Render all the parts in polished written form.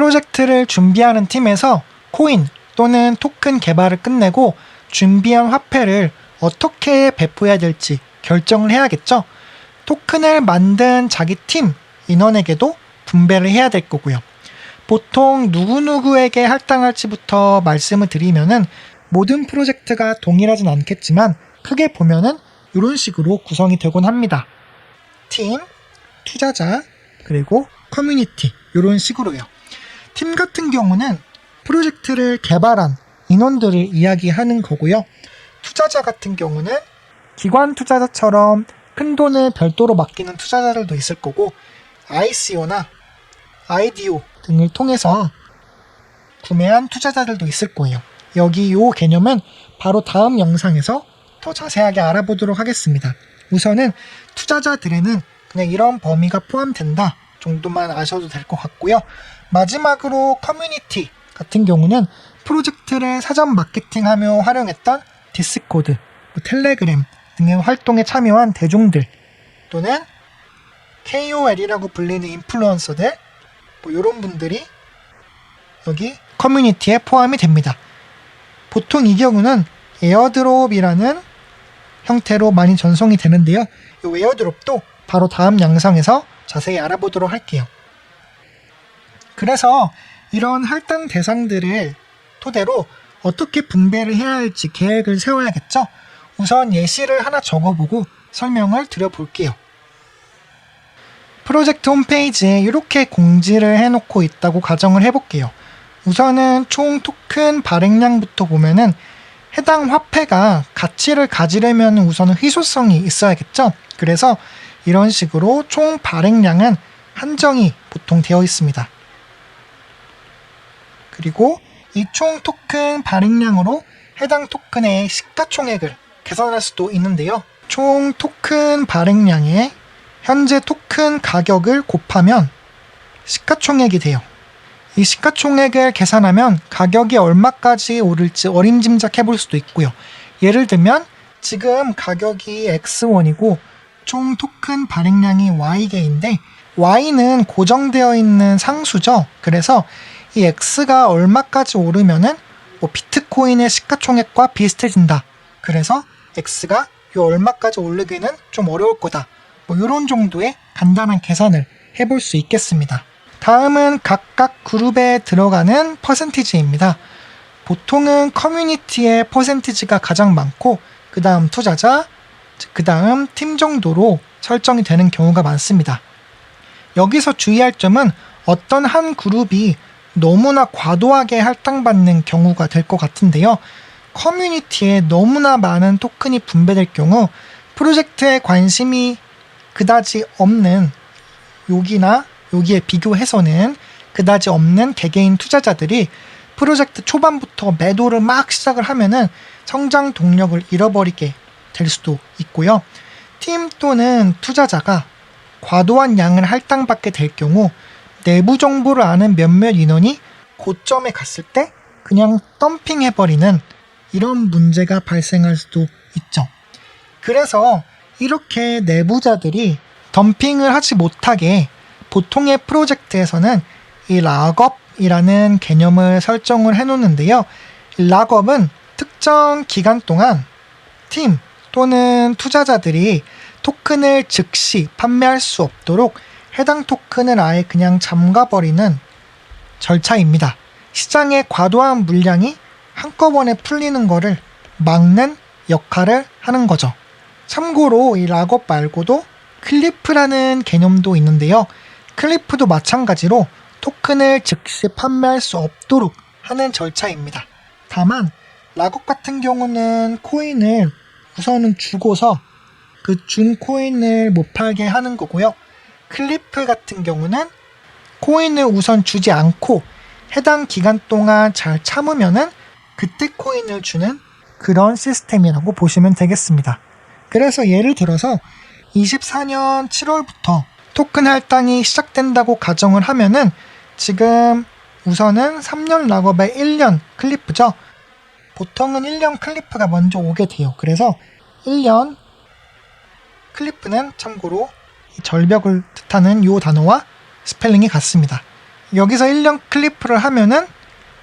프로젝트를 준비하는 팀에서 코인 또는 토큰 개발을 끝내고 준비한 화폐를 어떻게 배포해야 될지 결정을 해야겠죠. 토큰을 만든 자기 팀 인원에게도 분배를 해야 될 거고요. 보통 누구누구에게 할당할지부터 말씀을 드리면은 모든 프로젝트가 동일하진 않겠지만 크게 보면은 이런 식으로 구성이 되곤 합니다. 팀, 투자자, 그리고 커뮤니티 이런 식으로요. 팀 같은 경우는 프로젝트를 개발한 인원들을 이야기하는 거고요. 투자자 같은 경우는 기관 투자자처럼 큰 돈을 별도로 맡기는 투자자들도 있을 거고 ICO나 IDO 등을 통해서 구매한 투자자들도 있을 거예요. 여기 이 개념은 바로 다음 영상에서 더 자세하게 알아보도록 하겠습니다. 우선은 투자자들에는 그냥 이런 범위가 포함된다 정도만 아셔도 될 것 같고요. 마지막으로 커뮤니티 같은 경우는 프로젝트를 사전 마케팅하며 활용했던 디스코드, 텔레그램 등의 활동에 참여한 대중들 또는 KOL이라고 불리는 인플루언서들 이런 분들이 여기 커뮤니티에 포함이 됩니다. 보통 이 경우는 에어드롭이라는 형태로 많이 전송이 되는데요. 이 에어드롭도 바로 다음 영상에서 자세히 알아보도록 할게요. 그래서 이런 할당 대상들을 토대로 어떻게 분배를 해야 할지 계획을 세워야겠죠. 우선 예시를 하나 적어보고 설명을 드려볼게요. 프로젝트 홈페이지에 이렇게 공지를 해놓고 있다고 가정을 해볼게요. 우선은 총 토큰 발행량부터 보면은 해당 화폐가 가치를 가지려면 우선은 희소성이 있어야겠죠. 그래서 이런 식으로 총 발행량은 한정이 보통 되어 있습니다. 그리고 이 총 토큰 발행량으로 해당 토큰의 시가총액을 계산할 수도 있는데요. 총 토큰 발행량에 현재 토큰 가격을 곱하면 시가총액이 돼요. 이 시가총액을 계산하면 가격이 얼마까지 오를지 어림짐작해 볼 수도 있고요. 예를 들면 지금 가격이 X1이고 총 토큰 발행량이 Y개인데 Y는 고정되어 있는 상수죠. 그래서 이 X가 얼마까지 오르면은 비트코인의 시가총액과 비슷해진다. 그래서 X가 이 얼마까지 오르기는 좀 어려울 거다. 이런 정도의 간단한 계산을 해볼 수 있겠습니다. 다음은 각각 그룹에 들어가는 퍼센티지입니다. 보통은 커뮤니티의 퍼센티지가 가장 많고 그 다음 투자자, 그 다음 팀 정도로 설정이 되는 경우가 많습니다. 여기서 주의할 점은 어떤 한 그룹이 너무나 과도하게 할당받는 경우가 될 것 같은데요. 커뮤니티에 너무나 많은 토큰이 분배될 경우 프로젝트에 관심이 그다지 없는 여기에 비교해서는 그다지 없는 개개인 투자자들이 프로젝트 초반부터 매도를 막 시작을 하면은 성장 동력을 잃어버리게 될 수도 있고요. 팀 또는 투자자가 과도한 양을 할당받게 될 경우 내부 정보를 아는 몇몇 인원이 고점에 갔을 때 그냥 덤핑해버리는 이런 문제가 발생할 수도 있죠. 그래서 이렇게 내부자들이 덤핑을 하지 못하게 보통의 프로젝트에서는 이 락업이라는 개념을 설정을 해놓는데요. 락업은 특정 기간 동안 팀 또는 투자자들이 토큰을 즉시 판매할 수 없도록 해당 토큰을 아예 그냥 잠가버리는 절차입니다. 시장에 과도한 물량이 한꺼번에 풀리는 거를 막는 역할을 하는 거죠. 참고로 이 락업 말고도 클리프라는 개념도 있는데요. 클리프도 마찬가지로 토큰을 즉시 판매할 수 없도록 하는 절차입니다. 다만 락업 같은 경우는 코인을 우선은 주고서 그 준 코인을 못 팔게 하는 거고요. 클리프 같은 경우는 코인을 우선 주지 않고 해당 기간 동안 잘 참으면은 그때 코인을 주는 그런 시스템이라고 보시면 되겠습니다. 그래서 예를 들어서 24년 7월부터 토큰 할당이 시작된다고 가정을 하면은 지금 우선은 3년 락업에 1년 클리프죠. 보통은 1년 클리프가 먼저 오게 돼요. 그래서 1년 클리프는 참고로 절벽을 뜻하는 이 단어와 스펠링이 같습니다. 여기서 1년 클리프를 하면은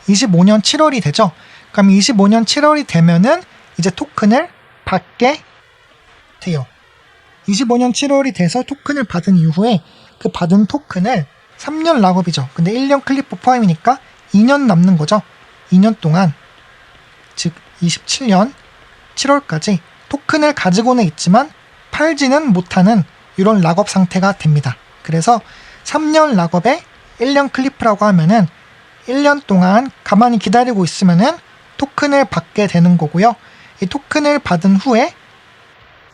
25년 7월이 되죠. 그럼 25년 7월이 되면은 이제 토큰을 받게 돼요. 25년 7월이 돼서 토큰을 받은 이후에 그 받은 토큰을 3년 락업이죠. 근데 1년 클리프 포함이니까 2년 남는 거죠. 2년 동안, 즉 27년 7월까지 토큰을 가지고는 있지만 팔지는 못하는 이런 락업 상태가 됩니다. 그래서 3년 락업에 1년 클리프라고 하면은 1년 동안 가만히 기다리고 있으면은 토큰을 받게 되는 거고요. 이 토큰을 받은 후에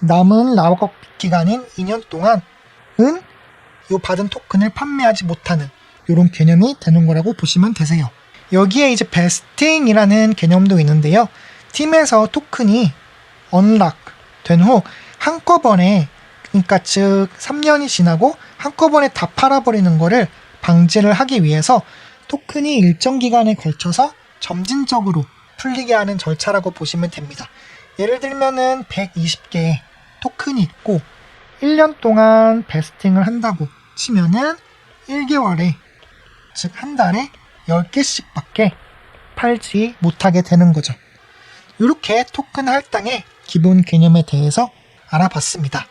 남은 락업 기간인 2년 동안은 이 받은 토큰을 판매하지 못하는 이런 개념이 되는 거라고 보시면 되세요. 여기에 이제 베스팅이라는 개념도 있는데요. 팀에서 토큰이 언락 된 후 한꺼번에, 그러니까 즉 3년이 지나고 한꺼번에 다 팔아버리는 거를 방지를 하기 위해서 토큰이 일정 기간에 걸쳐서 점진적으로 풀리게 하는 절차라고 보시면 됩니다. 예를 들면은 120개의 토큰이 있고 1년 동안 베스팅을 한다고 치면은 1개월에, 즉 한 달에 10개씩밖에 팔지 못하게 되는 거죠. 이렇게 토큰 할당의 기본 개념에 대해서 알아봤습니다.